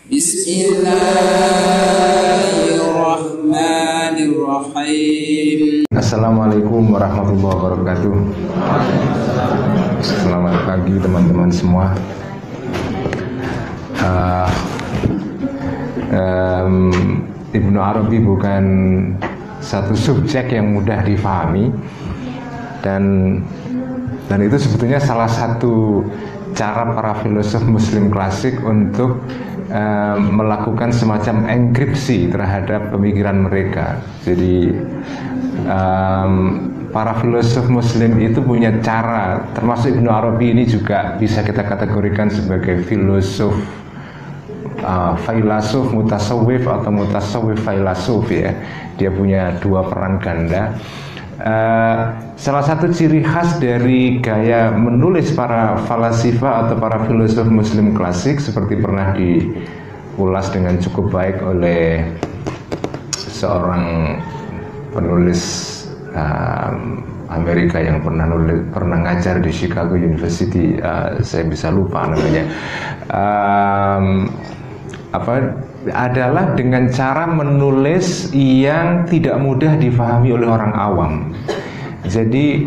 Bismillahirrahmanirrahim. Assalamualaikum warahmatullahi wabarakatuh. Selamat pagi teman-teman semua. Ibnu Arabi bukan satu subjek yang mudah difahami, dan itu sebetulnya salah satu cara para filosof muslim klasik untuk melakukan semacam enkripsi terhadap pemikiran mereka. Jadi para filosof muslim itu punya cara, termasuk Ibnu Arabi ini juga bisa kita kategorikan sebagai filosof filosof mutasawwif atau mutasawwif filosof ya. Dia punya dua peran ganda. Salah satu ciri khas dari gaya menulis para falasifah atau para filosof muslim klasik, seperti pernah diulas dengan cukup baik oleh seorang penulis Amerika yang pernah ngajar di Chicago University, saya bisa lupa namanya, adalah dengan cara menulis yang tidak mudah difahami oleh orang awam. Jadi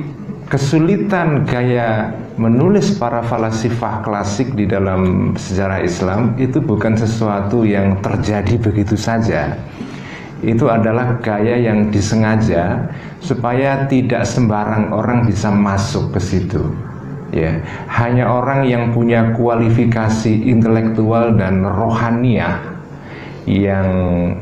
kesulitan gaya menulis para falasifah klasik di dalam sejarah Islam itu bukan sesuatu yang terjadi begitu saja. Itu adalah gaya yang disengaja supaya tidak sembarang orang bisa masuk ke situ. Ya, hanya orang yang punya kualifikasi intelektual dan rohaniah yang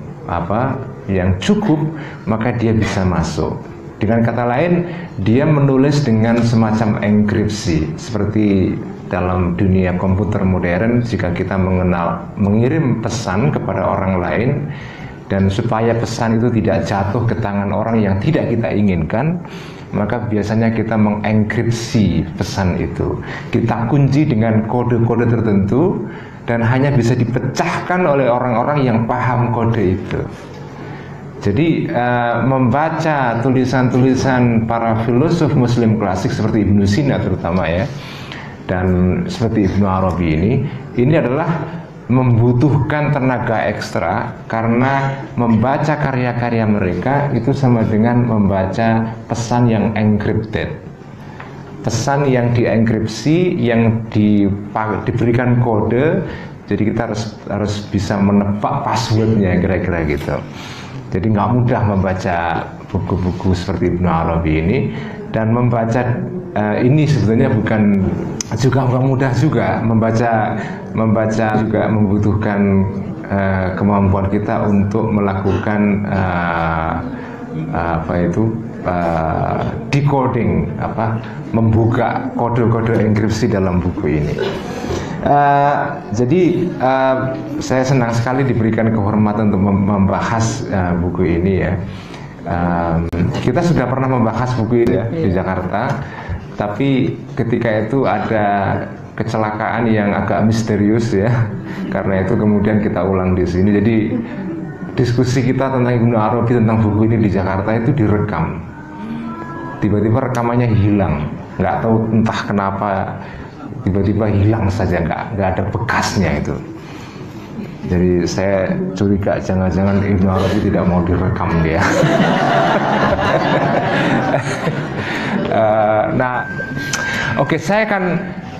cukup, maka dia bisa masuk. Dengan kata lain, dia menulis dengan semacam enkripsi, seperti dalam dunia komputer modern. Jika kita mengirim pesan kepada orang lain, dan supaya pesan itu tidak jatuh ke tangan orang yang tidak kita inginkan, maka biasanya kita mengenkripsi pesan itu. Kita kunci dengan kode-kode tertentu, dan hanya bisa dipecahkan oleh orang-orang yang paham kode itu. Jadi membaca tulisan-tulisan para filosof muslim klasik seperti Ibnu Sina terutama ya, dan seperti Ibnu Arabi ini adalah membutuhkan tenaga ekstra, karena membaca karya-karya mereka itu sama dengan membaca pesan yang encrypted, pesan yang dienkripsi, yang diberikan kode. Jadi kita harus bisa menebak passwordnya, kira-kira gitu. Jadi nggak mudah membaca buku-buku seperti Ibnu Arabi ini, dan membaca ini sebetulnya bukan mudah juga. Membaca juga membutuhkan kemampuan kita untuk melakukan decoding, membuka kode-kode enkripsi dalam buku ini. Jadi saya senang sekali diberikan kehormatan untuk membahas buku ini ya. Kita sudah pernah membahas buku ini ya di Jakarta, tapi ketika itu ada kecelakaan yang agak misterius ya. Karena itu kemudian kita ulang di sini. Jadi diskusi kita tentang Ibnu Arabi, tentang buku ini di Jakarta itu direkam. Tiba-tiba rekamannya hilang, nggak tahu entah kenapa, tiba-tiba hilang saja, nggak ada bekasnya itu. Jadi saya curiga jangan-jangan Ibnu Arabi tidak mau direkam dia. Saya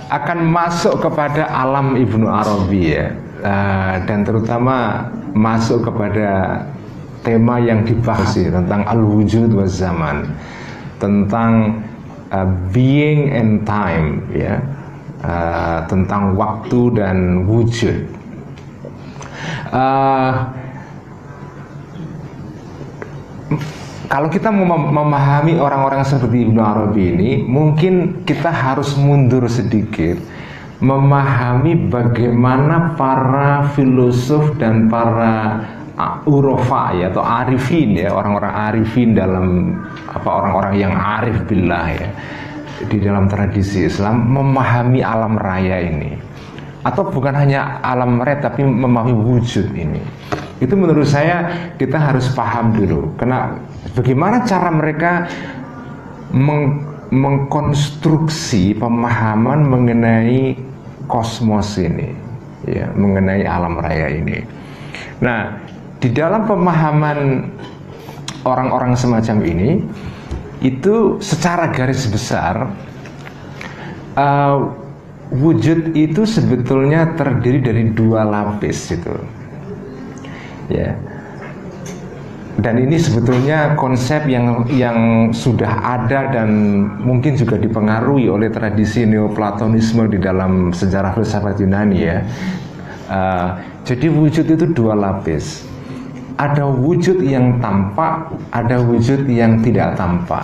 akan masuk kepada alam Ibnu Arabi ya, dan terutama masuk kepada tema yang dibahas tentang al-wujud wa zaman, tentang being and time ya, tentang waktu dan wujud. Kalau kita memahami orang-orang seperti Ibnu Arabi ini, mungkin kita harus mundur sedikit, memahami bagaimana para filosof dan para urofa ya, atau arifin ya, orang-orang arifin dalam orang-orang yang arif billah ya, di dalam tradisi Islam memahami alam raya ini, atau bukan hanya alam raya tapi memahami wujud ini. Itu menurut saya kita harus paham dulu, karena bagaimana cara mereka mengkonstruksi pemahaman mengenai kosmos ini. ya mengenai alam raya ini. Nah, di dalam pemahaman orang-orang semacam ini itu secara garis besar wujud itu sebetulnya terdiri dari dua lapis itu, ya. Dan ini sebetulnya konsep yang sudah ada dan mungkin juga dipengaruhi oleh tradisi Neoplatonisme di dalam sejarah filsafat Yunani, ya. Jadi wujud itu dua lapis. Ada wujud yang tampak, ada wujud yang tidak tampak.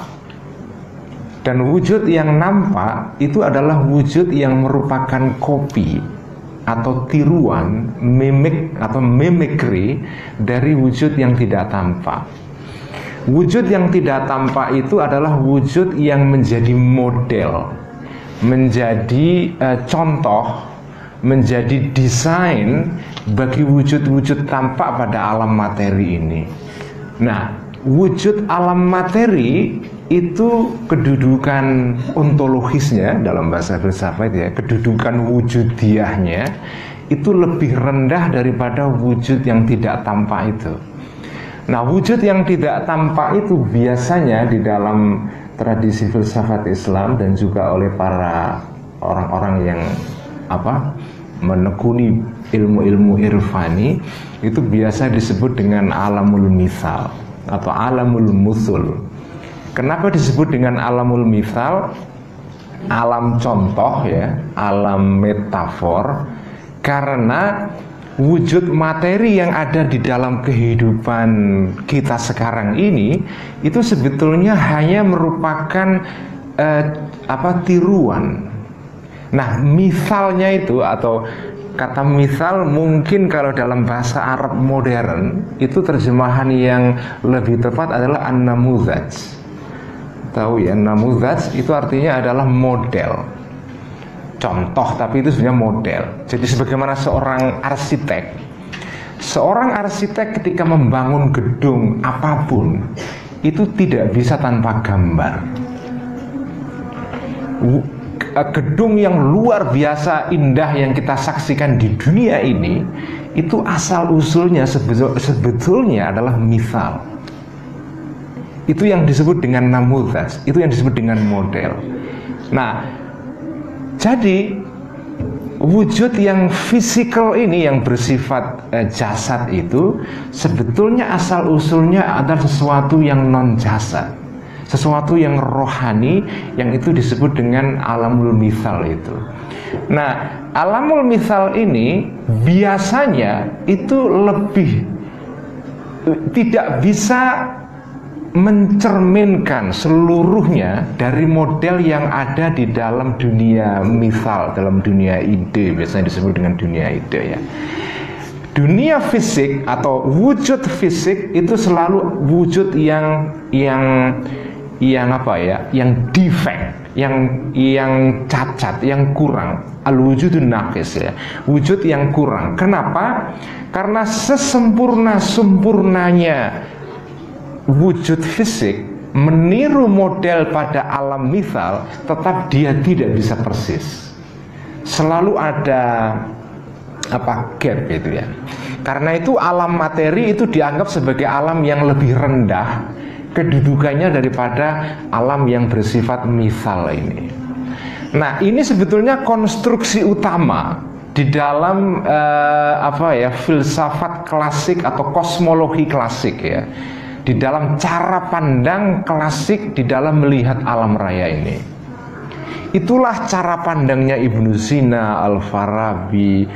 Dan wujud yang nampak itu adalah wujud yang merupakan kopi atau tiruan, mimik atau mimikri dari wujud yang tidak tampak. Wujud yang tidak tampak itu adalah wujud yang menjadi model, menjadi contoh, menjadi desain bagi wujud-wujud tampak pada alam materi ini. Nah, wujud alam materi itu kedudukan ontologisnya dalam bahasa filsafat, ya, kedudukan wujudiahnya itu lebih rendah daripada wujud yang tidak tampak itu. Nah, wujud yang tidak tampak itu biasanya di dalam tradisi filsafat Islam dan juga oleh para orang-orang yang menekuni ilmu-ilmu irfani itu biasa disebut dengan alamul mithal atau alamul muthul. Kenapa disebut dengan alamul mithal, alam contoh, ya, alam metafor? Karena wujud materi yang ada di dalam kehidupan kita sekarang ini itu sebetulnya hanya merupakan tiruan. Nah, misalnya itu atau kata misal mungkin kalau dalam bahasa Arab modern itu terjemahan yang lebih tepat adalah an-namuzaj. Tahu ya, namuzaj itu artinya adalah model, contoh, tapi itu sebenarnya model. Jadi sebagaimana seorang arsitek ketika membangun gedung apapun itu tidak bisa tanpa gambar. Gedung yang luar biasa indah yang kita saksikan di dunia ini itu asal usulnya sebetulnya adalah misal. Itu yang disebut dengan namuzaj, itu yang disebut dengan model. Nah, jadi wujud yang fisikal ini yang bersifat jasad itu sebetulnya asal usulnya adalah sesuatu yang non jasad, sesuatu yang rohani, yang itu disebut dengan alamul mithal itu. Nah, alamul mithal ini biasanya itu lebih tidak bisa mencerminkan seluruhnya dari model yang ada di dalam dunia mithal, dalam dunia ide, biasanya disebut dengan dunia ide, ya. Dunia fisik atau wujud fisik itu selalu wujud yang defect, yang cacat, yang kurang. Al-wujudun naqis, ya. Wujud yang kurang. Kenapa? Karena sesempurnanya wujud fisik meniru model pada alam mithal, tetap dia tidak bisa persis. Selalu ada gap itu, ya. Karena itu alam materi itu dianggap sebagai alam yang lebih rendah kedudukannya daripada alam yang bersifat mithal ini. Nah, ini sebetulnya konstruksi utama di dalam filsafat klasik atau kosmologi klasik, ya. Di dalam cara pandang klasik di dalam melihat alam raya ini. Itulah cara pandangnya Ibnu Sina, Al-Farabi,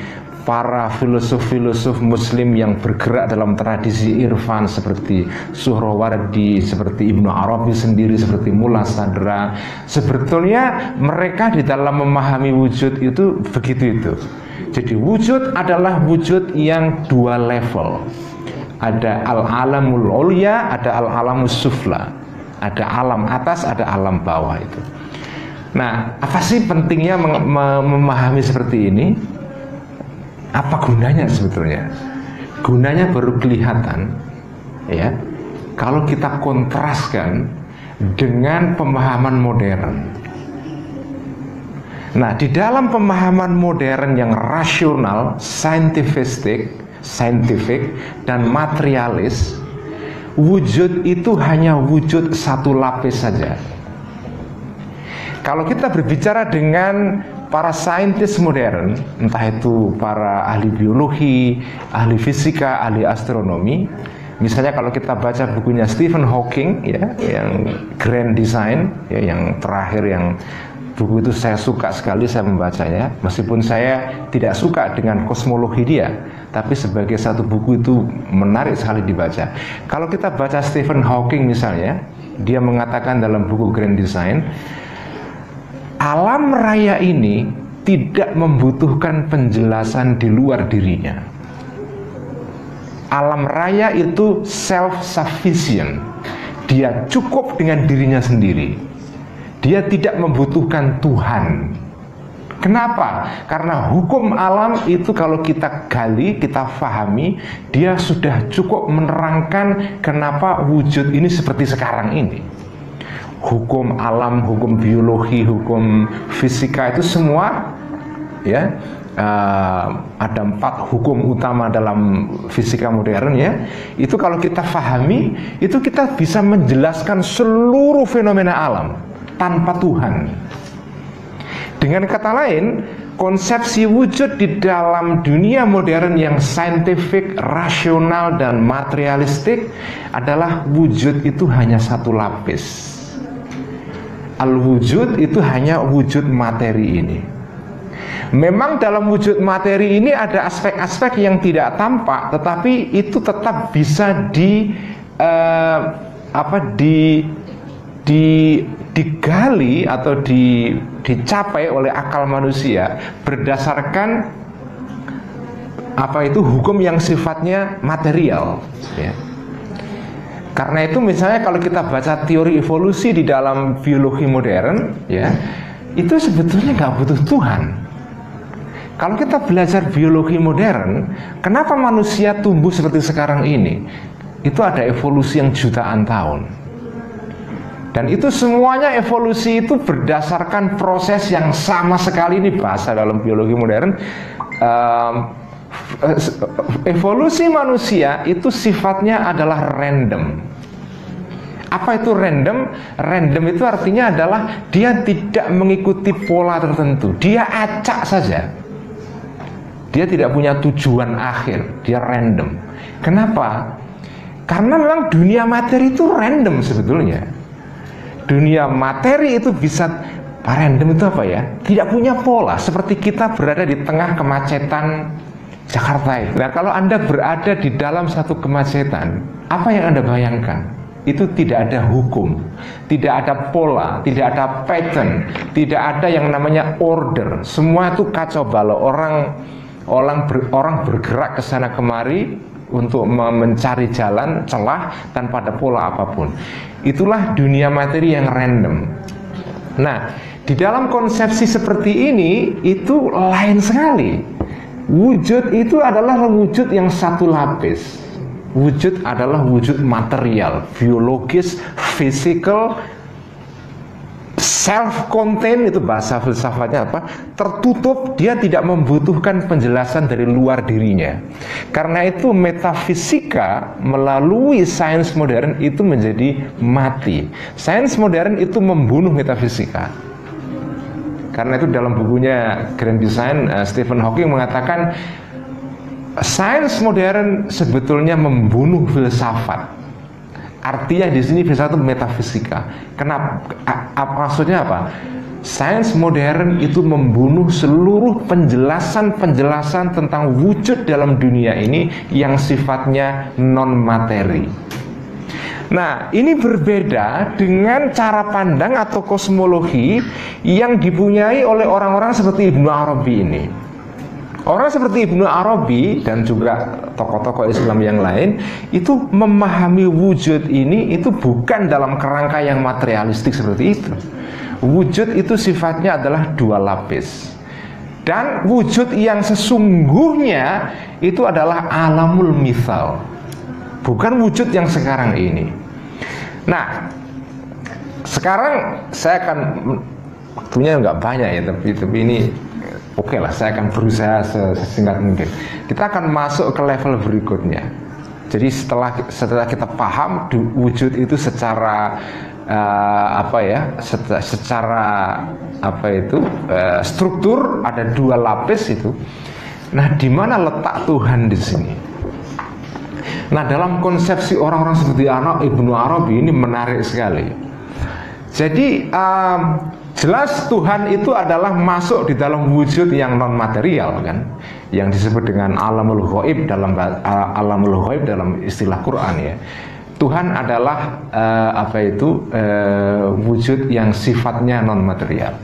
para filosof-filosof muslim yang bergerak dalam tradisi irfan seperti Suhrawardi, seperti Ibnu Arabi sendiri, seperti Mullah Sadra. Sebetulnya mereka di dalam memahami wujud itu begitu itu. Jadi wujud adalah wujud yang dua level. Ada al-alamul ulya, ada al-alamus sufla. Ada alam atas, ada alam bawah itu. Nah, apa sih pentingnya memahami seperti ini? Apa gunanya sebetulnya? Gunanya baru kelihatan, ya, kalau kita kontraskan dengan pemahaman modern. Nah, di dalam pemahaman modern yang rasional, scientific dan materialis, wujud itu hanya wujud satu lapis saja. Kalau kita berbicara dengan para saintis modern, entah itu para ahli biologi, ahli fisika, ahli astronomi, misalnya kalau kita baca bukunya Stephen Hawking, ya, yang Grand Design, ya, yang terakhir, yang buku itu saya suka sekali, saya membacanya, meskipun saya tidak suka dengan kosmologi dia, tapi sebagai satu buku itu menarik sekali dibaca. Kalau kita baca Stephen Hawking misalnya, dia mengatakan dalam buku Grand Design, alam raya ini tidak membutuhkan penjelasan di luar dirinya. Alam raya itu self-sufficient. Dia cukup dengan dirinya sendiri. Dia tidak membutuhkan Tuhan. Kenapa? Karena hukum alam itu kalau kita gali, kita fahami, dia sudah cukup menerangkan kenapa wujud ini seperti sekarang ini. Hukum alam, hukum biologi, hukum fisika itu semua, ya, ada 4 hukum utama dalam fisika modern, ya. Itu kalau kita fahami, itu kita bisa menjelaskan seluruh fenomena alam tanpa Tuhan. Dengan kata lain, konsepsi wujud di dalam dunia modern yang saintifik, rasional, dan materialistik adalah wujud itu hanya satu lapis. Al-wujud itu hanya wujud materi ini. Memang dalam wujud materi ini ada aspek-aspek yang tidak tampak, tetapi itu tetap bisa digali atau dicapai oleh akal manusia berdasarkan hukum yang sifatnya material, ya. Karena itu misalnya kalau kita baca teori evolusi di dalam biologi modern, ya, itu sebetulnya nggak butuh Tuhan. Kalau kita belajar biologi modern, kenapa manusia tumbuh seperti sekarang ini? Itu ada evolusi yang jutaan tahun. Dan itu semuanya evolusi itu berdasarkan proses yang sama sekali, ini bahasa dalam biologi modern. Evolusi manusia itu sifatnya adalah random. Apa itu random? Random itu artinya adalah dia tidak mengikuti pola tertentu. Dia acak saja. Dia tidak punya tujuan akhir. Dia random. Kenapa? Karena memang dunia materi itu random sebetulnya. Dunia materi itu bisa random itu apa ya? Tidak punya pola. Seperti kita berada di tengah kemacetan Jakarta itu. Nah, kalau Anda berada di dalam satu kemacetan, apa yang Anda bayangkan? Itu tidak ada hukum, tidak ada pola, tidak ada pattern, tidak ada yang namanya order. Semua itu kacau balau. Orang bergerak ke sana kemari untuk mencari jalan celah tanpa ada pola apapun. Itulah dunia materi yang random. Nah, di dalam konsepsi seperti ini itu lain sekali. Wujud itu adalah wujud yang satu lapis. Wujud adalah wujud material, biologis, physical, self-contained, itu bahasa filsafatnya apa? Tertutup, dia tidak membutuhkan penjelasan dari luar dirinya. Karena itu metafisika melalui sains modern itu menjadi mati. Sains modern itu membunuh metafisika. Karena itu dalam bukunya Grand Design, Stephen Hawking mengatakan sains modern sebetulnya membunuh filsafat. Artinya di sini filsafat itu metafisika. Kenapa? Maksudnya apa? Sains modern itu membunuh seluruh penjelasan-penjelasan tentang wujud dalam dunia ini yang sifatnya non materi. Nah, ini berbeda dengan cara pandang atau kosmologi yang dipunyai oleh orang-orang seperti Ibnu Arabi ini. Orang seperti Ibnu Arabi dan juga tokoh-tokoh Islam yang lain itu memahami wujud ini itu bukan dalam kerangka yang materialistik seperti itu. Wujud itu sifatnya adalah dua lapis. Dan wujud yang sesungguhnya itu adalah alamul mithal, bukan wujud yang sekarang ini. Nah, sekarang saya akan waktunya nggak banyak ya, tapi ini oke lah, saya akan berusaha sesingkat mungkin. Kita akan masuk ke level berikutnya. Jadi setelah kita paham wujud itu secara struktur, ada dua lapis itu. Nah, di mana letak Tuhan di sini? Nah, dalam konsepsi orang-orang seperti Ibnu Arabi ini menarik sekali. Jadi jelas Tuhan itu adalah masuk di dalam wujud yang non material kan, yang disebut dengan alamul ghaib dalam istilah Quran ya. Tuhan adalah wujud yang sifatnya non material.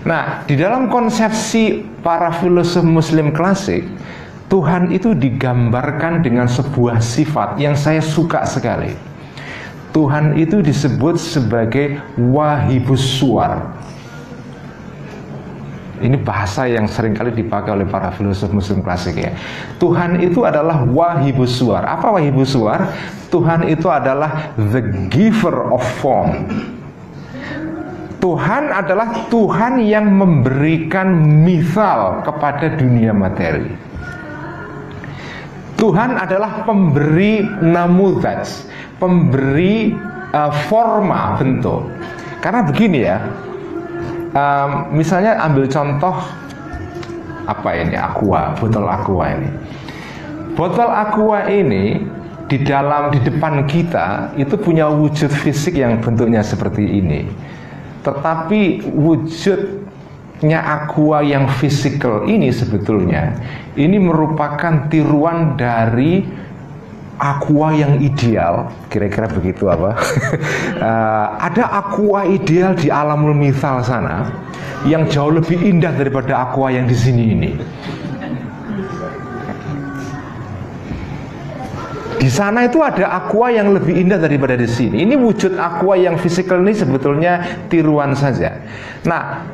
Nah, di dalam konsepsi para filosof Muslim klasik, Tuhan itu digambarkan dengan sebuah sifat yang saya suka sekali. Tuhan itu disebut sebagai wahibus suar. Ini bahasa yang seringkali dipakai oleh para filosof Muslim klasik ya. Tuhan itu adalah wahibus suar. Apa wahibus suar? Tuhan itu adalah the giver of form. Tuhan adalah Tuhan yang memberikan misal kepada dunia materi. Tuhan adalah pemberi namuzaj, pemberi forma bentuk. Karena begini ya, misalnya ambil contoh botol aqua ini. Botol aqua ini di depan kita itu punya wujud fisik yang bentuknya seperti ini. Tetapi wujudnya aqua yang fisikal ini sebetulnya ini merupakan tiruan dari aqua yang ideal, kira-kira begitu apa? Ada aqua ideal di alamul mithal sana yang jauh lebih indah daripada aqua yang di sini ini. Di sana itu ada aqua yang lebih indah daripada di sini. Ini wujud aqua yang fisikal ini sebetulnya tiruan saja. Nah,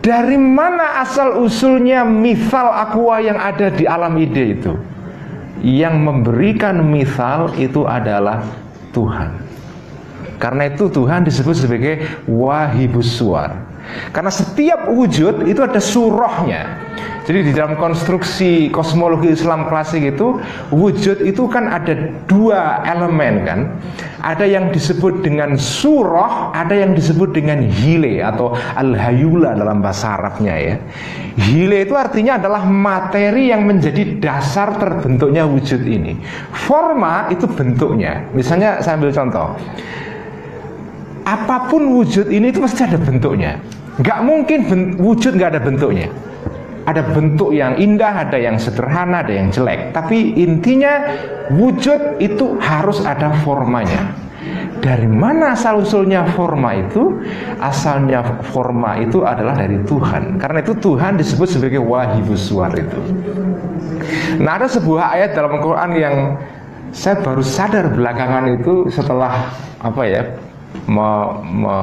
dari mana asal usulnya mithal aqua yang ada di alam ide itu? Yang memberikan mithal itu adalah Tuhan. Karena itu Tuhan disebut sebagai wahibus suar. Karena setiap wujud itu ada surahnya. Jadi di dalam konstruksi kosmologi Islam klasik itu, wujud itu kan ada dua elemen kan. Ada yang disebut dengan surah, ada yang disebut dengan hile atau al-hayula dalam bahasa Arabnya ya. Hile itu artinya adalah materi yang menjadi dasar terbentuknya wujud ini. Forma itu bentuknya. Misalnya saya ambil contoh. Apapun wujud ini itu pasti ada bentuknya. Gak mungkin wujud gak ada bentuknya. Ada bentuk yang indah, ada yang sederhana, ada yang jelek. Tapi intinya wujud itu harus ada formanya. Dari mana asal usulnya forma itu? Asalnya forma itu adalah dari Tuhan. Karena itu Tuhan disebut sebagai wahibus suar itu. Nah, ada sebuah ayat dalam Al-Quran yang saya baru sadar belakangan itu setelah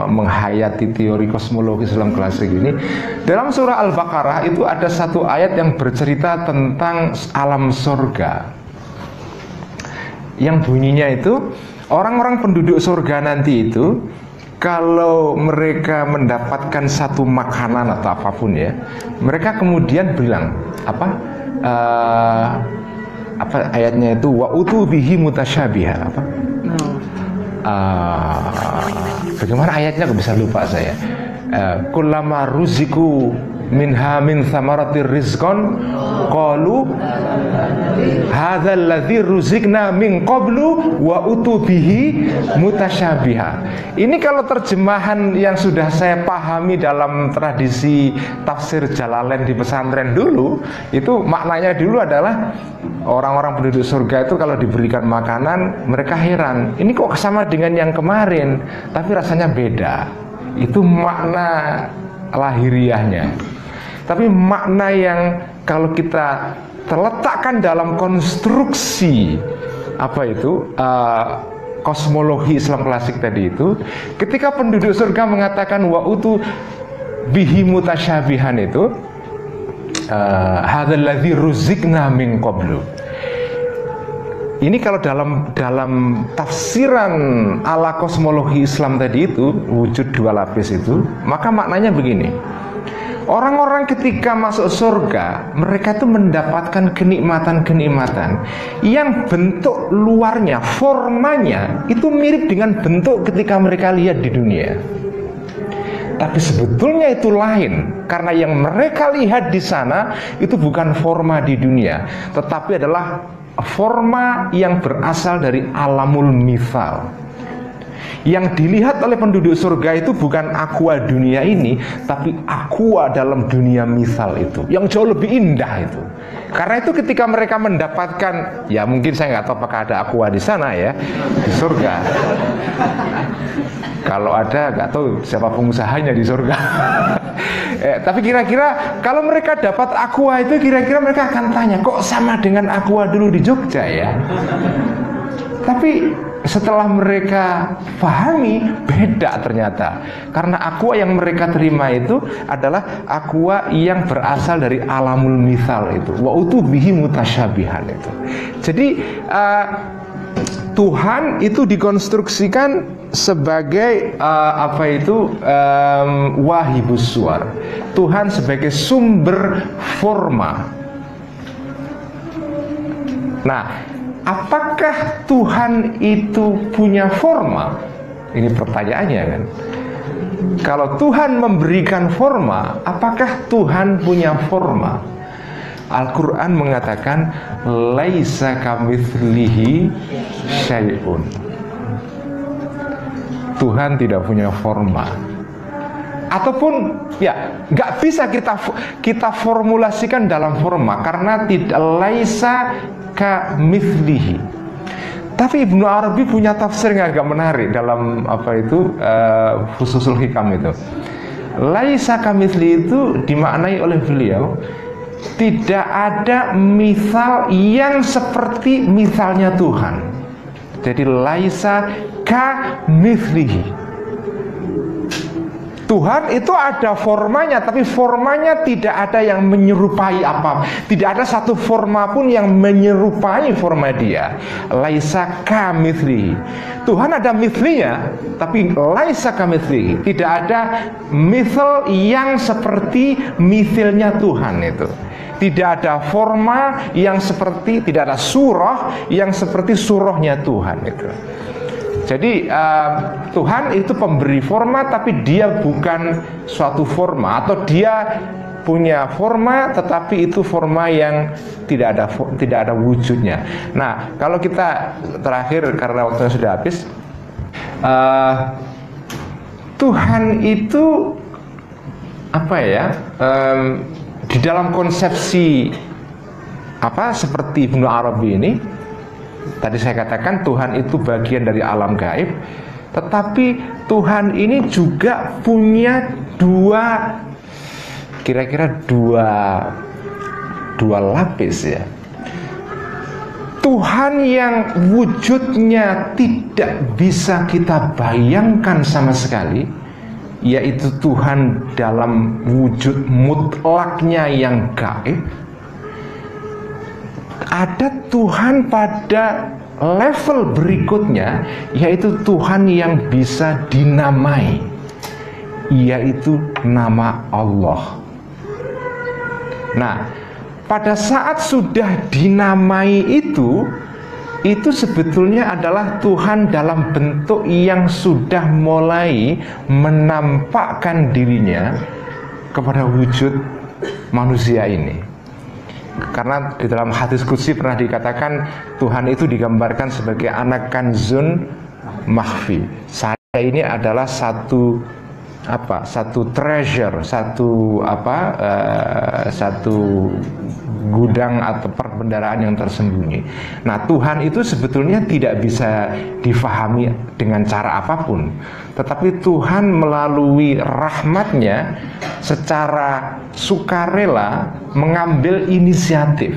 menghayati teori kosmologi Islam klasik ini. Dalam surah Al-Baqarah itu ada satu ayat yang bercerita tentang alam surga, yang bunyinya itu orang-orang penduduk surga nanti itu kalau mereka mendapatkan satu makanan atau apapun ya, mereka kemudian bilang apa ayatnya itu wa utu bihi mutasyabiha bagaimana ayatnya, aku bisa lupa saya. Kullama ruziku minha min thamaratir rizqan qalu hadzal ladzi ruzikna min qablu wa utu bihi mutasyabiha. Ini kalau terjemahan yang sudah saya pahami dalam tradisi tafsir Jalalain di pesantren dulu, itu maknanya dulu adalah orang-orang penduduk surga itu kalau diberikan makanan mereka heran, ini kok sama dengan yang kemarin tapi rasanya beda. Itu makna lahiriahnya. Tapi makna yang kalau kita terletakkan dalam konstruksi kosmologi Islam klasik tadi itu, ketika penduduk surga mengatakan wa utu bihi mutasyabihan itu, hadzal ladzi ruzikna min qablu. Ini kalau dalam tafsiran ala kosmologi Islam tadi itu, wujud dua lapis itu, maka maknanya begini. Orang-orang ketika masuk surga, mereka itu mendapatkan kenikmatan-kenikmatan yang bentuk luarnya, formanya itu mirip dengan bentuk ketika mereka lihat di dunia. Tapi sebetulnya itu lain, karena yang mereka lihat di sana itu bukan forma di dunia, tetapi adalah forma yang berasal dari alamul mithal. Yang dilihat oleh penduduk surga itu bukan aqua dunia ini, tapi aqua dalam dunia misal itu, yang jauh lebih indah itu. Karena itu ketika mereka mendapatkan, ya mungkin saya nggak tahu apakah ada aqua di sana ya, di surga. Kalau ada, nggak tahu siapa pengusahanya di surga. Tapi kira-kira kalau mereka dapat aqua itu, kira-kira mereka akan tanya, kok sama dengan aqua dulu di Jogja ya? Tapi setelah mereka pahami, beda ternyata. Karena aqua yang mereka terima itu adalah aqua yang berasal dari alamul mithal itu. Wa utubihi mutasyabihan itu. Jadi Tuhan itu dikonstruksikan sebagai wahibus suar. Tuhan sebagai sumber forma. Nah, apakah Tuhan itu punya forma? Ini pertanyaannya kan. Kalau Tuhan memberikan forma, apakah Tuhan punya forma? Al-Quran mengatakan laisa kamitslihi syai'un. Tuhan tidak punya forma. Ataupun ya nggak bisa kita formulasikan dalam forma, karena tidak laisa kamitslihi. Tapi Ibnu Arabi punya tafsir yang agak menarik dalam Fususul Hikam itu. Laisa kamitslihi itu dimaknai oleh beliau, tidak ada misal yang seperti misalnya Tuhan. Jadi laisa kamitslihi. Tuhan itu ada formanya, tapi formanya tidak ada yang menyerupai apa. Tidak ada satu forma pun yang menyerupai forma dia. Laisa kamitslihi. Tuhan ada mithlinya, tapi laisa kamitslihi. Tidak ada mithal yang seperti mithilnya Tuhan itu. Tidak ada forma yang seperti, tidak ada surah yang seperti surahnya Tuhan itu. Jadi Tuhan itu pemberi forma, tapi dia bukan suatu forma, atau dia punya forma tetapi itu forma yang tidak ada wujudnya. Nah, kalau kita terakhir karena waktunya sudah habis, Tuhan itu di dalam konsepsi seperti Ibnu Arabi ini. Tadi saya katakan Tuhan itu bagian dari alam gaib, tetapi Tuhan ini juga punya kira-kira dua lapis ya. Tuhan yang wujudnya tidak bisa kita bayangkan sama sekali, yaitu Tuhan dalam wujud mutlaknya yang gaib. Ada Tuhan pada level berikutnya, yaitu Tuhan yang bisa dinamai, yaitu nama Allah. Nah, pada saat sudah dinamai itu sebetulnya adalah Tuhan dalam bentuk yang sudah mulai menampakkan dirinya kepada wujud manusia ini. Karena di dalam hadis qudsi pernah dikatakan Tuhan itu digambarkan sebagai anak kanzun makhfi. Saya ini adalah satu treasure, satu gudang atau perbendaharaan yang tersembunyi. Nah, Tuhan itu sebetulnya tidak bisa difahami dengan cara apapun, tetapi Tuhan melalui rahmatnya secara sukarela mengambil inisiatif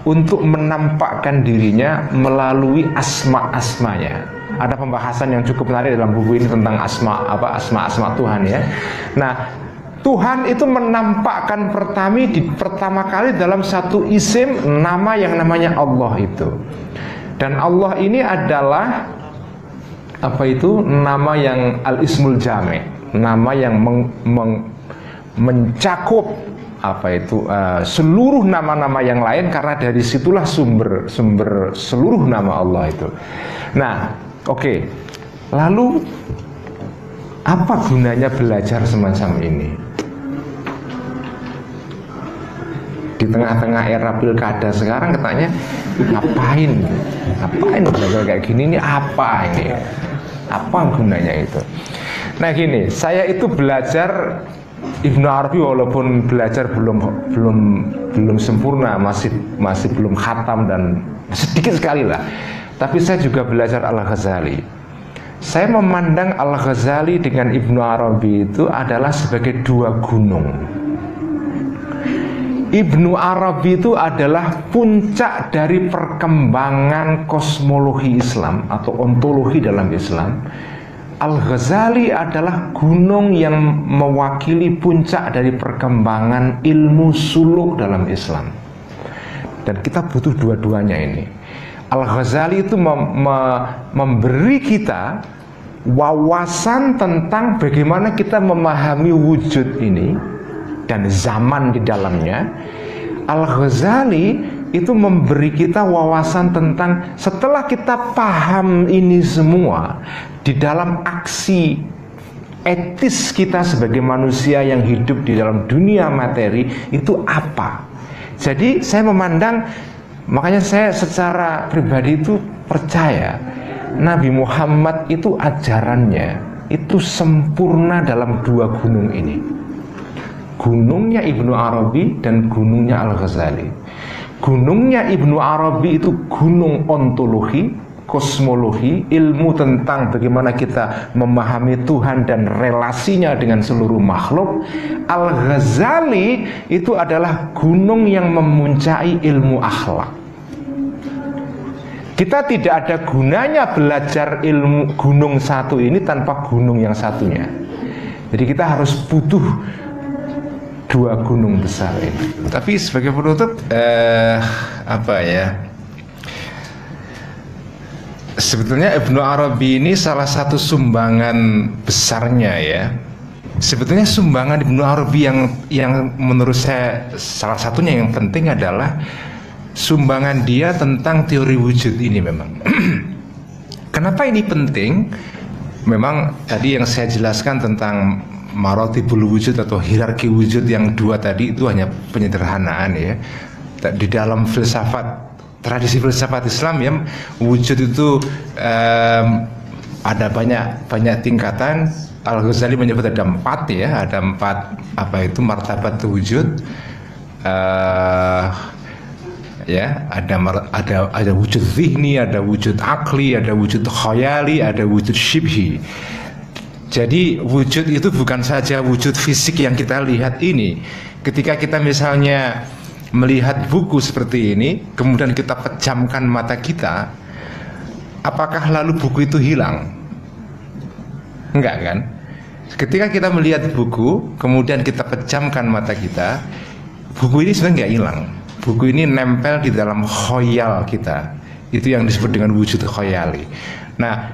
untuk menampakkan dirinya melalui asma-asmanya. Ada pembahasan yang cukup menarik dalam buku ini tentang asma Tuhan ya. Nah, Tuhan itu menampakkan pertama kali dalam satu isim, nama yang namanya Allah itu. Dan Allah ini adalah nama yang al-ismul jami', nama yang mencakup seluruh nama-nama yang lain, karena dari situlah sumber seluruh nama Allah itu. Nah, oke. Lalu apa gunanya belajar semacam ini? Di tengah-tengah era pilkada sekarang katanya ngapain belajar kayak gini, ini apa ini? Apa gunanya itu? Nah gini, saya itu belajar Ibnu Arabi walaupun belajar belum sempurna, masih belum khatam dan sedikit sekali lah. Tapi saya juga belajar Al-Ghazali. Saya memandang Al-Ghazali dengan Ibnu Arabi itu adalah sebagai dua gunung. Ibnu Arabi itu adalah puncak dari perkembangan kosmologi Islam atau ontologi dalam Islam. Al-Ghazali adalah gunung yang mewakili puncak dari perkembangan ilmu suluk dalam Islam. Dan kita butuh dua-duanya ini. Al-Ghazali itu memberi kita wawasan tentang bagaimana kita memahami wujud ini dan zaman di dalamnya. Al-Ghazali itu memberi kita wawasan tentang setelah kita paham ini semua, di dalam aksi etis kita sebagai manusia yang hidup di dalam dunia materi itu apa. Jadi saya memandang, makanya saya secara pribadi itu percaya Nabi Muhammad itu ajarannya itu sempurna dalam dua gunung ini, gunungnya Ibnu Arabi dan gunungnya Al-Ghazali. Gunungnya Ibnu Arabi itu gunung ontologi, kosmologi, ilmu tentang bagaimana kita memahami Tuhan dan relasinya dengan seluruh makhluk. Al-Ghazali itu adalah gunung yang memuncai ilmu akhlak. Kita tidak ada gunanya belajar ilmu gunung satu ini tanpa gunung yang satunya. Jadi kita harus butuh dua gunung besar ini. Tapi sebagai penutup, sebetulnya Ibnu Arabi ini salah satu sumbangan besarnya ya. Sebetulnya sumbangan Ibnu Arabi yang menurut saya salah satunya yang penting adalah sumbangan dia tentang teori wujud ini memang. Kenapa ini penting? Memang tadi yang saya jelaskan tentang maratibul wujud atau hierarki wujud yang dua tadi itu hanya penyederhanaan ya. Di dalam tradisi filsafat Islam ya, wujud itu ada banyak tingkatan. Al-Ghazali menyebut ada 4 ya, ada 4 martabat wujud. Ada wujud zihni, ada wujud akli, ada wujud khayali, ada wujud syibhi. Jadi wujud itu bukan saja wujud fisik yang kita lihat ini. Ketika kita misalnya melihat buku seperti ini, kemudian kita pejamkan mata kita, apakah lalu buku itu hilang? Enggak kan? Ketika kita melihat buku, kemudian kita pejamkan mata kita, buku ini sebenarnya enggak hilang. Buku ini nempel di dalam khoyal kita. Itu yang disebut dengan wujud khoyali. Nah,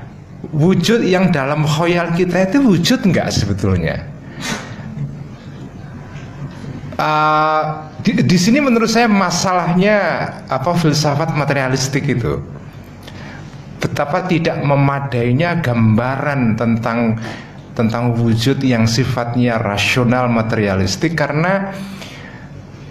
wujud yang dalam khoyal kita itu wujud enggak sebetulnya? Di sini menurut saya masalahnya filsafat materialistik itu. Betapa tidak memadainya gambaran tentang wujud yang sifatnya rasional materialistik, karena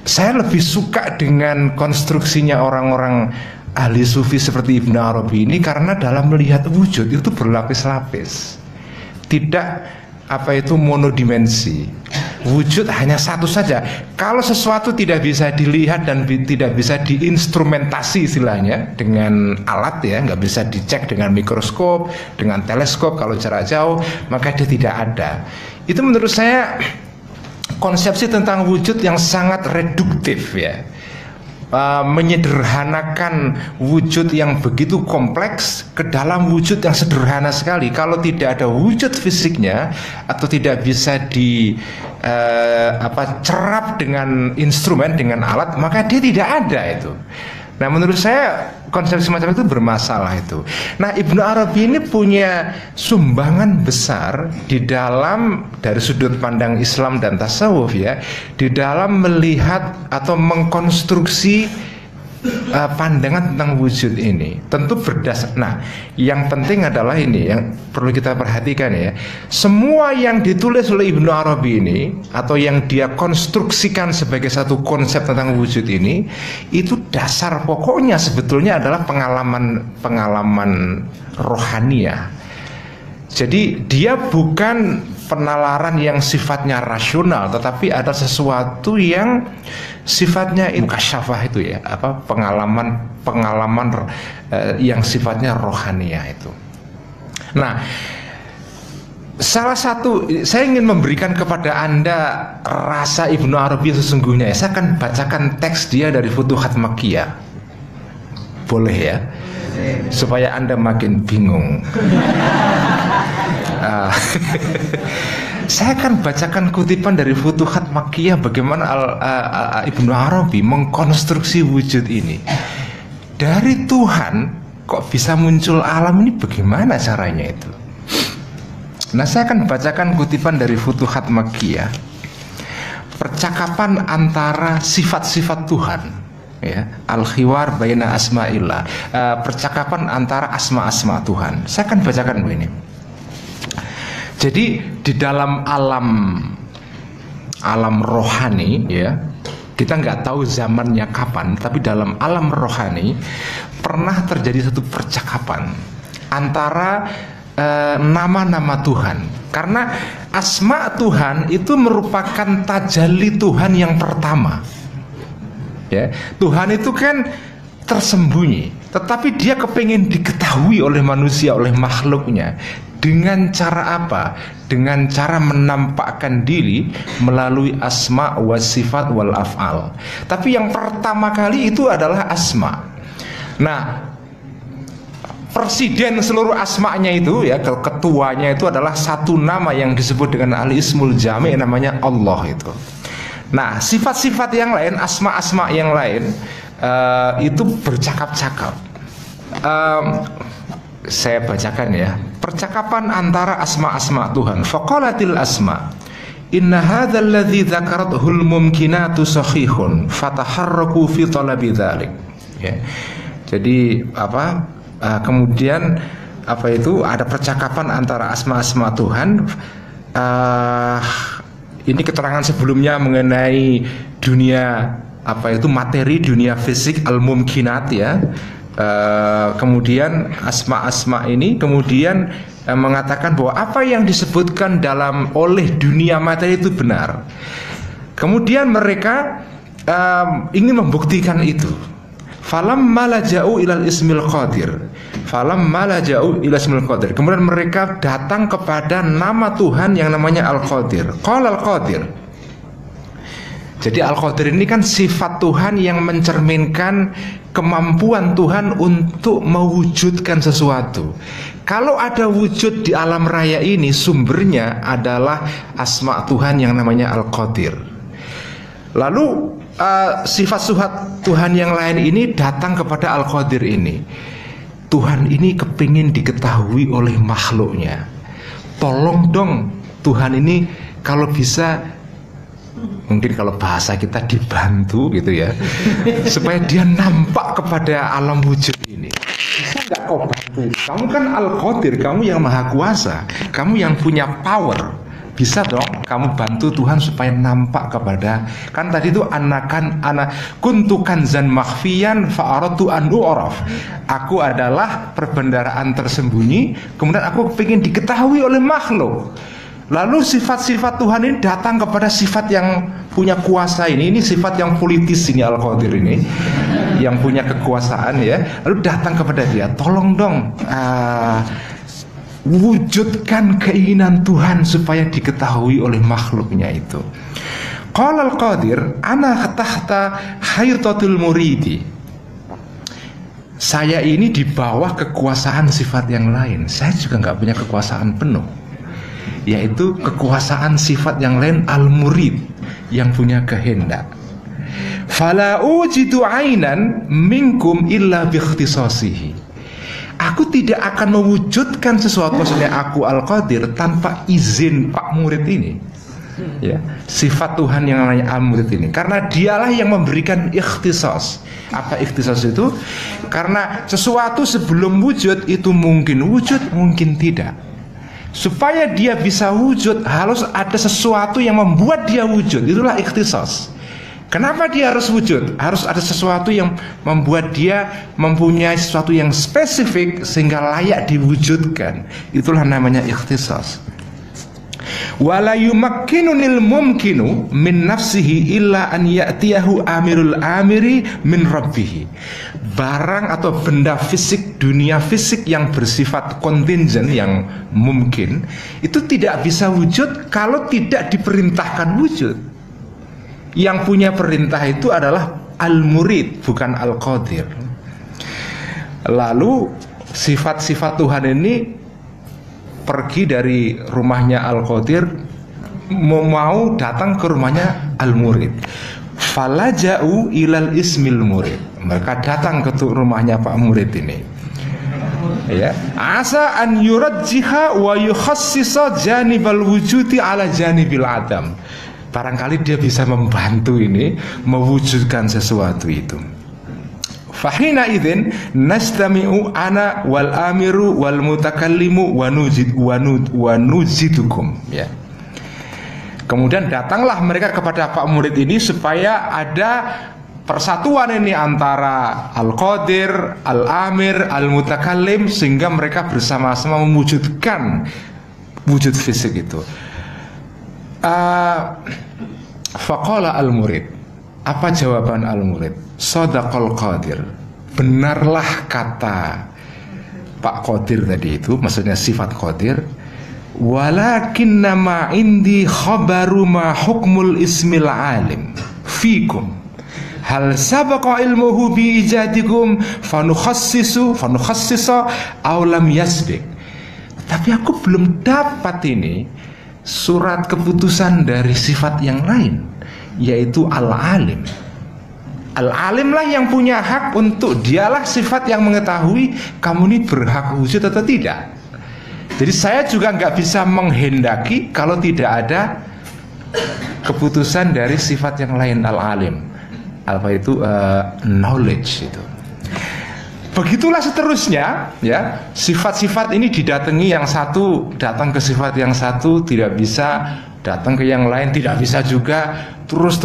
saya lebih suka dengan konstruksinya orang-orang ahli sufi seperti Ibnu Arabi ini, karena dalam melihat wujud itu berlapis-lapis, tidak monodimensi. Wujud hanya satu saja. Kalau sesuatu tidak bisa dilihat dan tidak bisa diinstrumentasi istilahnya dengan alat ya, nggak bisa dicek dengan mikroskop, dengan teleskop kalau jarak jauh, maka dia tidak ada. Itu menurut saya konsepsi tentang wujud yang sangat reduktif ya. Menyederhanakan wujud yang begitu kompleks ke dalam wujud yang sederhana sekali. Kalau tidak ada wujud fisiknya atau tidak bisa cerap dengan instrumen, dengan alat, maka dia tidak ada itu. Nah, menurut saya konsep semacam itu bermasalah itu. Nah, Ibnu Arabi ini punya sumbangan besar di dalam, dari sudut pandang Islam dan tasawuf ya, di dalam melihat atau mengkonstruksi pandangan tentang wujud ini. Tentu berdasar. Nah, yang penting adalah ini yang perlu kita perhatikan ya. Semua yang ditulis oleh Ibnu Arabi ini atau yang dia konstruksikan sebagai satu konsep tentang wujud ini, itu dasar pokoknya sebetulnya adalah pengalaman rohaniah. Jadi dia bukan penalaran yang sifatnya rasional, tetapi ada sesuatu yang sifatnya mukasyafah itu ya, apa pengalaman yang sifatnya rohaniah itu. Nah, salah satu saya ingin memberikan kepada Anda rasa Ibnu Arabi sesungguhnya. Saya akan bacakan teks dia dari Futuhat Makkiyah. Boleh ya? Supaya Anda makin bingung. Saya akan bacakan kutipan dari Futuhat Makkiyah bagaimana Ibnu Arabi mengkonstruksi wujud ini. Dari Tuhan kok bisa muncul alam ini, bagaimana caranya itu? Nah, saya akan bacakan kutipan dari Futuhat Makkiyah. Percakapan antara sifat-sifat Tuhan ya, al-khiwar baina asma'illah, percakapan antara asma-asma Tuhan. Saya akan bacakan begini. Jadi di dalam alam rohani ya, kita nggak tahu zamannya kapan, tapi dalam alam rohani pernah terjadi satu percakapan antara nama-nama Tuhan. Karena asma Tuhan itu merupakan tajalli Tuhan yang pertama. Ya, Tuhan itu kan tersembunyi, tetapi dia kepingin diketahui oleh manusia, oleh makhluknya. Dengan cara apa? Dengan cara menampakkan diri melalui asma wa sifat wal af'al. Tapi yang pertama kali itu adalah asma. Nah, presiden seluruh asmanya itu ya, ketuanya itu adalah satu nama yang disebut dengan al-ismul jami', namanya Allah itu. Nah, sifat-sifat yang lain, asma-asma yang lain itu bercakap-cakap. Saya bacakan ya, percakapan antara asma-asma Tuhan. Faqalatil asma, inna hadzal ladzi dzakarathul mumkinatu sahihun fataharraku fi talabi dzalik. Ya. Jadi apa? Kemudian apa itu, ada percakapan antara asma-asma Tuhan. Ini keterangan sebelumnya mengenai dunia apa itu, materi, dunia fisik, al-mumkinat ya. Kemudian asma-asma ini kemudian mengatakan bahwa apa yang disebutkan oleh dunia materi itu benar. Kemudian mereka ingin membuktikan itu. Falamma laja'u ilal ismil qadir. Falamma laja'u ilal ismil qadir. Kemudian mereka datang kepada nama Tuhan yang namanya Al-Qadir. Qala Al-Qadir. Jadi Al-Qadir ini kan sifat Tuhan yang mencerminkan kemampuan Tuhan untuk mewujudkan sesuatu. Kalau ada wujud di alam raya ini, sumbernya adalah asma Tuhan yang namanya Al-Qadir. Lalu sifat-sifat Tuhan yang lain ini datang kepada Al-Qadir ini. Tuhan ini kepingin diketahui oleh makhluknya. Tolong dong Tuhan ini kalau bisa, mungkin kalau bahasa kita dibantu gitu ya, supaya dia nampak kepada alam wujud ini. Bisa nggak kau bantu? Kamu kan Al-Qadir, kamu yang maha kuasa, kamu yang punya power. Bisa dong kamu bantu Tuhan supaya nampak kepada, kan tadi itu ana kuntu kanzan makhfiyan fa'aratu an u'raf. Aku adalah perbendaharaan tersembunyi, kemudian aku ingin diketahui oleh makhluk. Lalu sifat-sifat Tuhan ini datang kepada sifat yang punya kuasa ini sifat yang politis ini, Al-Qadir ini yang punya kekuasaan ya. Lalu datang kepada dia, tolong dong wujudkan keinginan Tuhan supaya diketahui oleh makhluknya itu. Qala Al-Qadir, ana tahta hayrtatul muridi. Saya ini di bawah kekuasaan sifat yang lain. Saya juga nggak punya kekuasaan penuh, yaitu kekuasaan sifat yang lain al-murid, yang punya kehendak. Fala ujidu ainan minkum illa bi ikhtisasihi. Aku tidak akan mewujudkan sesuatu, maksudnya aku Al-Qadir, tanpa izin Pak Murid ini. Ya, sifat Tuhan yang namanya Al-Murid ini, karena dialah yang memberikan ikhtisas. Apa ikhtisas itu? Karena sesuatu sebelum wujud itu mungkin wujud, mungkin tidak. Supaya dia bisa wujud harus ada sesuatu yang membuat dia wujud. Itulah ikhtisas. Kenapa dia harus wujud? Harus ada sesuatu yang membuat dia mempunyai sesuatu yang spesifik sehingga layak diwujudkan. Itulah namanya ikhtisas. Wala yumakkinunil mumkinu min nafsihi illa an ya'tiyahu amirul amiri min rabbih. Barang atau benda fisik, dunia fisik yang bersifat kontingent, yang mungkin, itu tidak bisa wujud kalau tidak diperintahkan wujud. Yang punya perintah itu adalah Al-Murid, bukan Al-Qadir. Lalu sifat-sifat Tuhan ini pergi dari rumahnya Al-Qadir, mau datang ke rumahnya Al-Murid. Falaja'u ilal ismil murid. Mereka datang ke rumahnya Pak Murid ini. Ya, asa an yurajjiha wa yukhassisa janibal wujudi ala janibil adam. Barangkali dia bisa membantu ini mewujudkan sesuatu itu. Fahina idzin nastami'u ana wal amiru wal mutakallimu wa nujidukum, ya. Kemudian datanglah mereka kepada Pak Murid ini supaya ada persatuan ini antara Al-Qadir, Al-Amir, Al-Mutakallim, sehingga mereka bersama-sama mewujudkan wujud fisik itu. Faqala Al-Murid, apa jawaban Al-Murid? Shadaqal Qadir, benarlah kata Pak Qadir tadi itu, maksudnya sifat Qadir. Walakinna ma indi khabaru ma hukmul ismil alim fikum hal sabaqa ilmuhu bi ijadikum fanukhassisa aw lam yasbiq. Tapi aku belum dapat ini surat keputusan dari sifat yang lain, yaitu Al-Alim. Al-Alim lah yang punya hak untuk, dialah sifat yang mengetahui kamu ini berhak wujud atau tidak. Jadi saya juga nggak bisa menghendaki kalau tidak ada keputusan dari sifat yang lain. Al-Alim, apa itu? Knowledge itu. Begitulah seterusnya, ya. Sifat-sifat ini didatangi, yang satu datang ke sifat yang satu, tidak bisa datang ke yang lain, tidak bisa juga, terus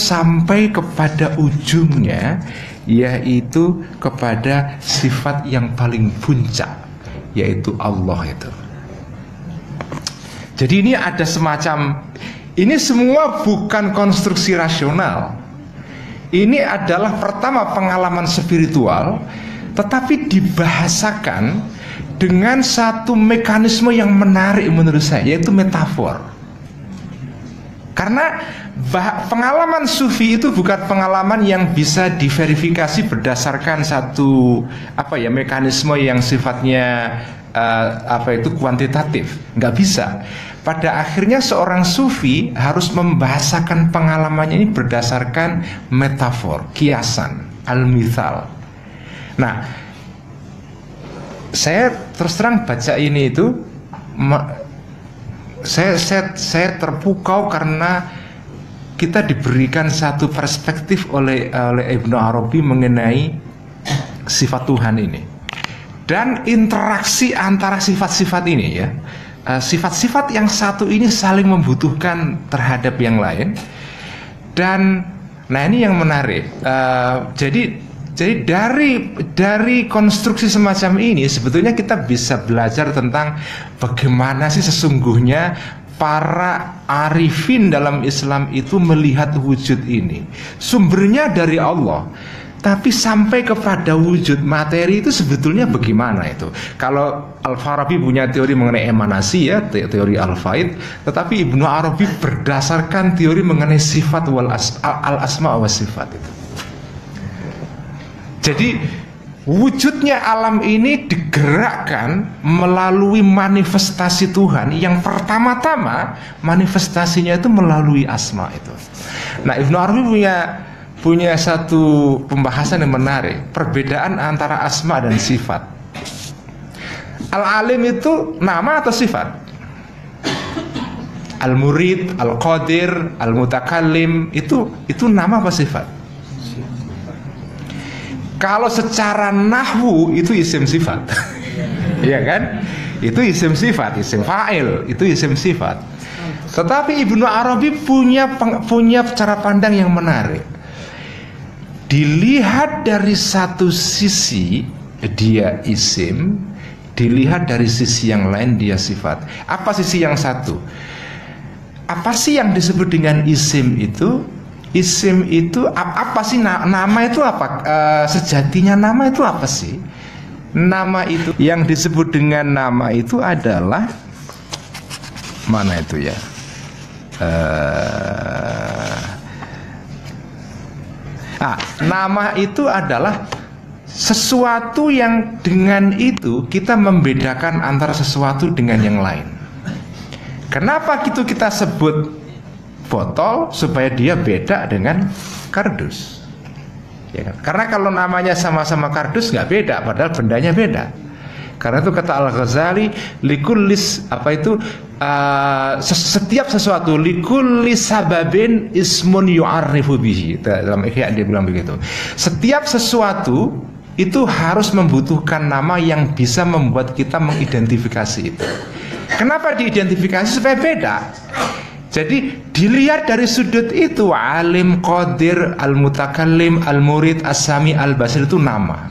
sampai kepada ujungnya, yaitu kepada sifat yang paling puncak, yaitu Allah itu. Jadi ini ada semacam, ini semua bukan konstruksi rasional. Ini adalah pertama pengalaman spiritual, tetapi dibahasakan dengan satu mekanisme yang menarik menurut saya, yaitu metafor. Karena pengalaman sufi itu bukan pengalaman yang bisa diverifikasi berdasarkan satu mekanisme yang sifatnya kuantitatif, nggak bisa. Pada akhirnya seorang sufi harus membahasakan pengalamannya ini berdasarkan metafor, kiasan, al-mithal. Nah, saya terus terang baca ini itu, saya terpukau karena kita diberikan satu perspektif oleh Ibnu Arabi mengenai sifat Tuhan ini dan interaksi antara sifat-sifat ini, ya. Sifat-sifat yang satu ini saling membutuhkan terhadap yang lain. Dan nah ini yang menarik. Jadi dari konstruksi semacam ini sebetulnya kita bisa belajar tentang bagaimana sih sesungguhnya para arifin dalam Islam itu melihat wujud ini. Sumbernya dari Allah, tapi sampai kepada wujud materi itu sebetulnya bagaimana itu? Kalau Al-Farabi punya teori mengenai emanasi, ya, teori Al-Faid, tetapi Ibnu Arabi berdasarkan teori mengenai sifat al-asma wa sifat itu. Jadi wujudnya alam ini digerakkan melalui manifestasi Tuhan. Yang pertama-tama manifestasinya itu melalui asma itu. Nah, Ibnu Arabi punya satu pembahasan yang menarik, perbedaan antara asma dan sifat. Al-alim itu nama atau sifat? Al-murid, al-qadir, al-mutakallim itu nama apa sifat? Kalau secara nahwu itu isim sifat. Iya kan? Itu isim sifat, isim fa'il, itu isim sifat. Tetapi Ibnu Arabi punya cara pandang yang menarik. Dilihat dari satu sisi dia isim, dilihat dari sisi yang lain dia sifat. Apa sisi yang satu? Apa sih yang disebut dengan isim itu? Isim itu apa sih, nama itu apa? Sejatinya nama itu apa sih? Nama itu, yang disebut dengan nama itu adalah, mana itu ya? Nama itu adalah sesuatu yang dengan itu kita membedakan antara sesuatu dengan yang lain. Kenapa gitu kita sebut botol? Supaya dia beda dengan kardus. Ya kan? Karena kalau namanya sama-sama kardus nggak beda, padahal bendanya beda. Karena itu kata Al-Ghazali, likullis setiap sesuatu likullis sababin ismun yu'arrifu bihi. Dalam Ihya dia bilang begitu. Setiap sesuatu itu harus membutuhkan nama yang bisa membuat kita mengidentifikasi itu. Kenapa diidentifikasi? Supaya beda. Jadi dilihat dari sudut itu, alim, qadir, al-mutakallim, al-murid, as-sami, al-basir itu nama.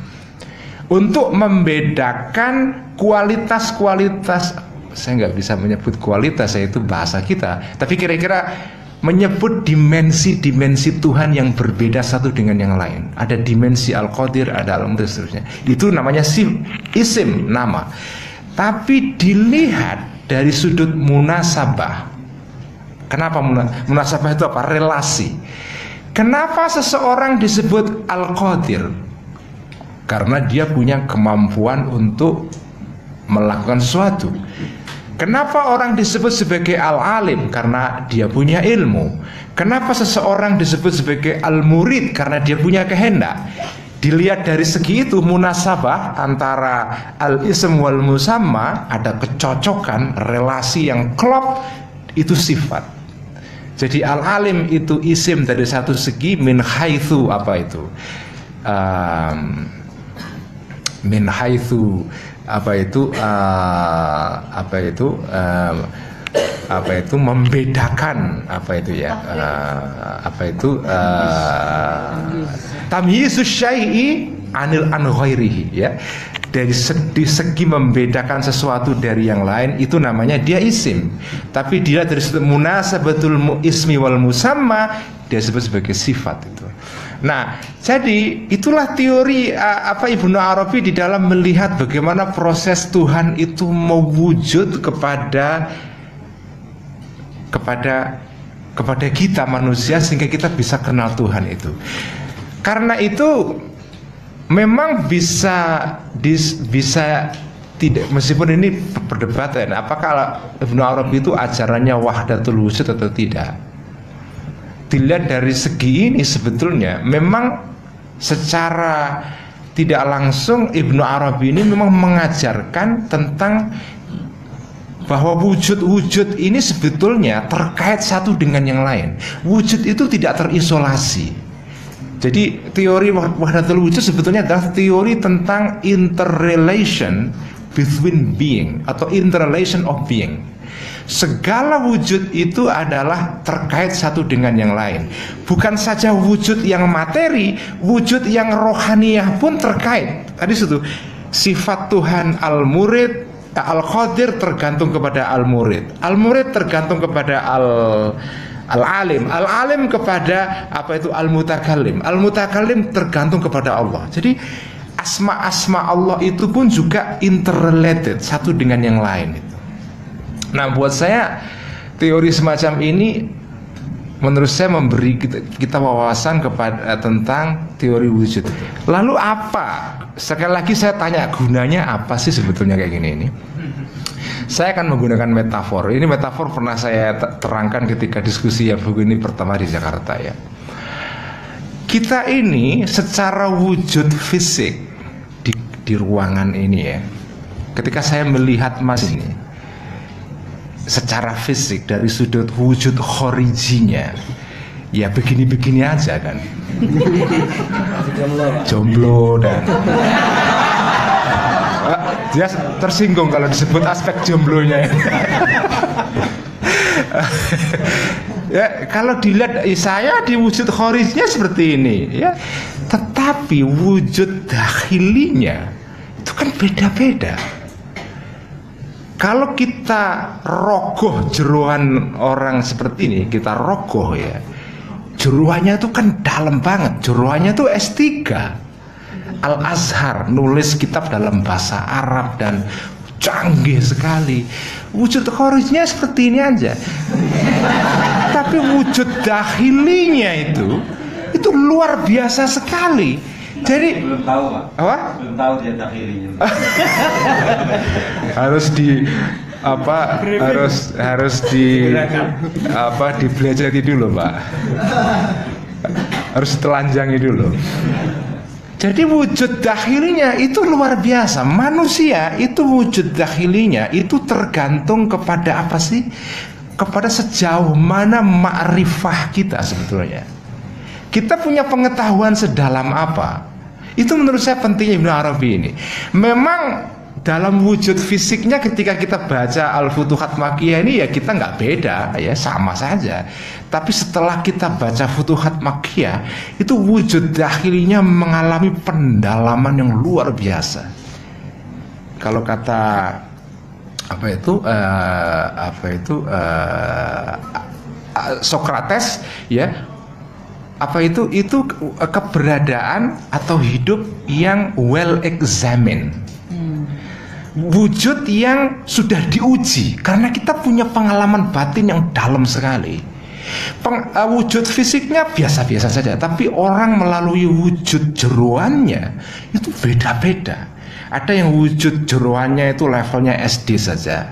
Untuk membedakan kualitas-kualitas, saya nggak bisa menyebut kualitas, itu bahasa kita. Tapi kira-kira menyebut dimensi-dimensi Tuhan yang berbeda satu dengan yang lain. Ada dimensi al-qadir, ada al-murid, seterusnya. Itu namanya isim, nama. Tapi dilihat dari sudut munasabah. Kenapa munasabah itu apa? Relasi. Kenapa seseorang disebut al-qadir? Karena dia punya kemampuan untuk melakukan sesuatu. Kenapa orang disebut sebagai al-alim? Karena dia punya ilmu. Kenapa seseorang disebut sebagai al-murid? Karena dia punya kehendak. Dilihat dari segi itu, munasabah antara al-ism wal musamma, ada kecocokan, relasi yang klop, itu sifat. Jadi al-alim itu isim dari satu segi, min haitsu apa itu? Min haitsu apa itu membedakan, tamyizus syai'i anil an ghairihi, ya. Dari segi membedakan sesuatu dari yang lain, itu namanya dia isim. Tapi dia dari munasabatul ismi wal musamma, dia sebut sebagai sifat itu. Nah, jadi itulah teori Ibnu Arabi di dalam melihat bagaimana proses Tuhan itu mewujud kepada kita manusia, sehingga kita bisa kenal Tuhan itu. Karena itu memang bisa tidak, meskipun ini perdebatan apakah Ibnu Arabi itu ajarannya wahdatul wujud atau tidak. Dilihat dari segi ini, sebetulnya memang secara tidak langsung Ibnu Arabi ini memang mengajarkan tentang bahwa wujud-wujud ini sebetulnya terkait satu dengan yang lain. Wujud itu tidak terisolasi. Jadi teori wahdatul wujud sebetulnya adalah teori tentang interrelation between being atau interrelation of being. Segala wujud itu adalah terkait satu dengan yang lain. Bukan saja wujud yang materi, wujud yang rohaniyah pun terkait. Tadi situ sifat Tuhan al-murid, al-qadir tergantung kepada al-murid. Al-murid tergantung kepada al-alim, al-alim kepada al-mutakallim, al-mutakallim tergantung kepada Allah. Jadi asma-asma Allah itu pun juga interrelated satu dengan yang lain. Nah, buat saya teori semacam ini menurut saya memberi kita wawasan kepada tentang teori wujud. Lalu apa? Sekali lagi saya tanya, gunanya apa sih sebetulnya kayak gini ini? Saya akan menggunakan metafor. Ini metafor pernah saya terangkan ketika diskusi yang begini pertama di Jakarta, ya. kita ini secara wujud fisik di ruangan ini ya, ketika saya melihat Mas ini secara fisik dari sudut wujud khorijinya, ya begini-begini aja kan, jomblo dan dia tersinggung kalau disebut aspek jomblonya. Ya, kalau dilihat saya di wujud khorijnya seperti ini ya, tetapi wujud dakhilinya itu kan beda-beda. Kalau kita rogoh jeroan orang seperti ini, kita rogoh ya, jeroannya itu kan dalam banget. Jeroannya itu S3 Al-Azhar, nulis kitab dalam bahasa Arab dan canggih sekali. Wujud khorijnya seperti ini aja, tapi wujud dakhilinya itu luar biasa sekali. Jadi belum tahu Pak. Apa? Belum tahu dia dakhilinya. harus di apa harus di apa dibelajari dulu Pak, harus telanjangi dulu. Jadi wujud dakhilinya itu luar biasa. Manusia itu wujud dakhilinya itu tergantung kepada apa sih? Kepada sejauh mana ma'rifah kita sebetulnya. Kita punya pengetahuan sedalam apa? Itu menurut saya pentingnya Ibnu Arabi ini. Memang dalam wujud fisiknya ketika kita baca Al-Futuhat Makkiyah ini ya kita nggak beda ya, sama saja. Tapi setelah kita baca Futuhat Makkiyah itu wujud dakhilinya mengalami pendalaman yang luar biasa. Kalau kata Sokrates ya, itu keberadaan atau hidup yang well examined. Wujud yang sudah diuji karena kita punya pengalaman batin yang dalam sekali. Wujud fisiknya biasa-biasa saja, tapi orang melalui wujud jeroannya itu beda-beda. Ada yang wujud jeroannya itu levelnya SD saja,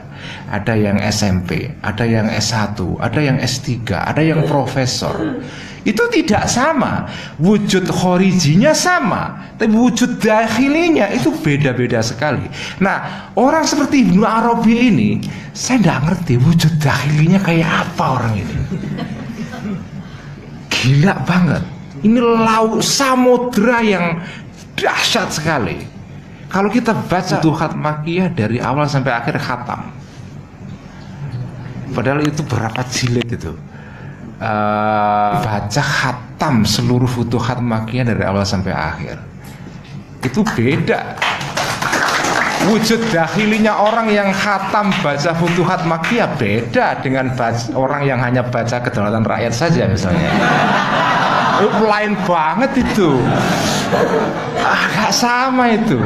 ada yang SMP, ada yang S1, ada yang S3, ada yang profesor. Itu tidak sama. Wujud khorijinya sama, tapi wujud dakhilinya itu beda-beda sekali. Nah, orang seperti Ibnu Arabi ini, saya tidak ngerti wujud dakhilinya kayak apa orang ini. Gila banget. Ini laut samudra yang dahsyat sekali. Kalau kita baca Futuhat Makkiyah dari awal sampai akhir khatam, padahal itu berapa jilid itu. Baca khatam seluruh Futuhat Makkiyah dari awal sampai akhir, itu beda. Wujud dakhilinya orang yang khatam baca Futuhat Makkiyah beda dengan orang yang hanya baca Kedaulatan Rakyat saja misalnya. Lain banget itu, agak sama itu,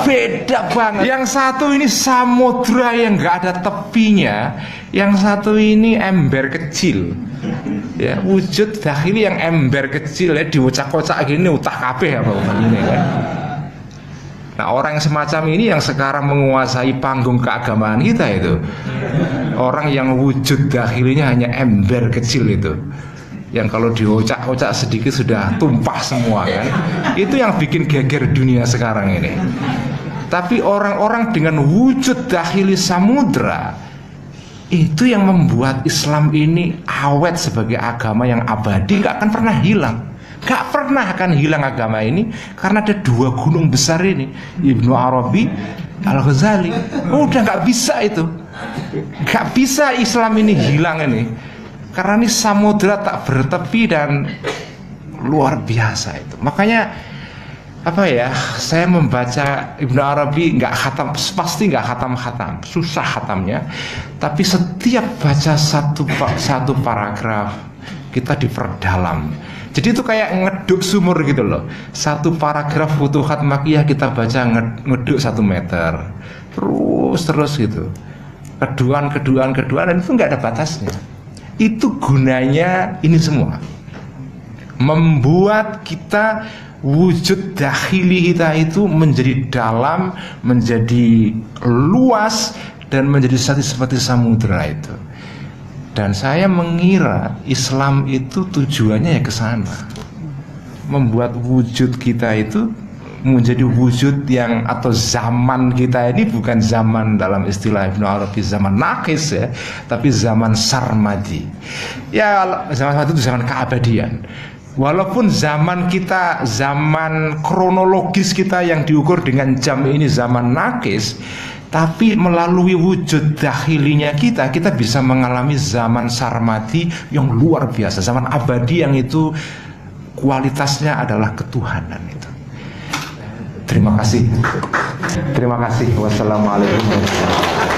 beda banget. Yang satu ini samudra yang nggak ada tepinya, yang satu ini ember kecil. Ya, wujud dakhili yang ember kecil ya, diucak-kocak gini utah kabeh apa begini kan. Nah, orang yang semacam ini yang sekarang menguasai panggung keagamaan kita itu, orang yang wujud dakhilinya hanya ember kecil itu, yang kalau diocak-ocak sedikit sudah tumpah semua kan. Itu yang bikin geger dunia sekarang ini. Tapi orang-orang dengan wujud dakhili samudra, itu yang membuat Islam ini awet sebagai agama yang abadi, gak akan pernah hilang. Gak pernah akan hilang agama ini, karena ada dua gunung besar ini, Ibnu Arabi, Al-Ghazali. Udah gak bisa itu, gak bisa Islam ini hilang ini, karena ini samudra tak bertepi dan luar biasa itu. Makanya apa ya, saya membaca Ibnu Arabi nggak khatam, pasti nggak khatam, susah khatamnya. Tapi setiap baca satu paragraf kita diperdalam. Jadi itu kayak ngeduk sumur gitu loh. Satu paragraf Futuhat Makkiyah kita baca ngeduk 1 meter, terus gitu. Keduan dan itu nggak ada batasnya. Itu gunanya ini semua, membuat kita wujud dakhili kita itu menjadi dalam, menjadi luas, dan menjadi seperti samudra itu. Dan saya mengira Islam itu tujuannya ya ke sana. membuat wujud kita itu menjadi wujud yang, atau zaman kita ini bukan zaman dalam istilah Ibnu Arabi zaman nakis ya, tapi zaman sarmadi. Ya, zaman sarmadi itu zaman keabadian. Walaupun zaman kita, zaman kronologis kita yang diukur dengan jam ini zaman nakis, tapi melalui wujud dahilinya kita bisa mengalami zaman sarmadi yang luar biasa, zaman abadi yang itu kualitasnya adalah ketuhanan itu. Terima kasih. Terima kasih. Wassalamualaikum warahmatullahi wabarakatuh.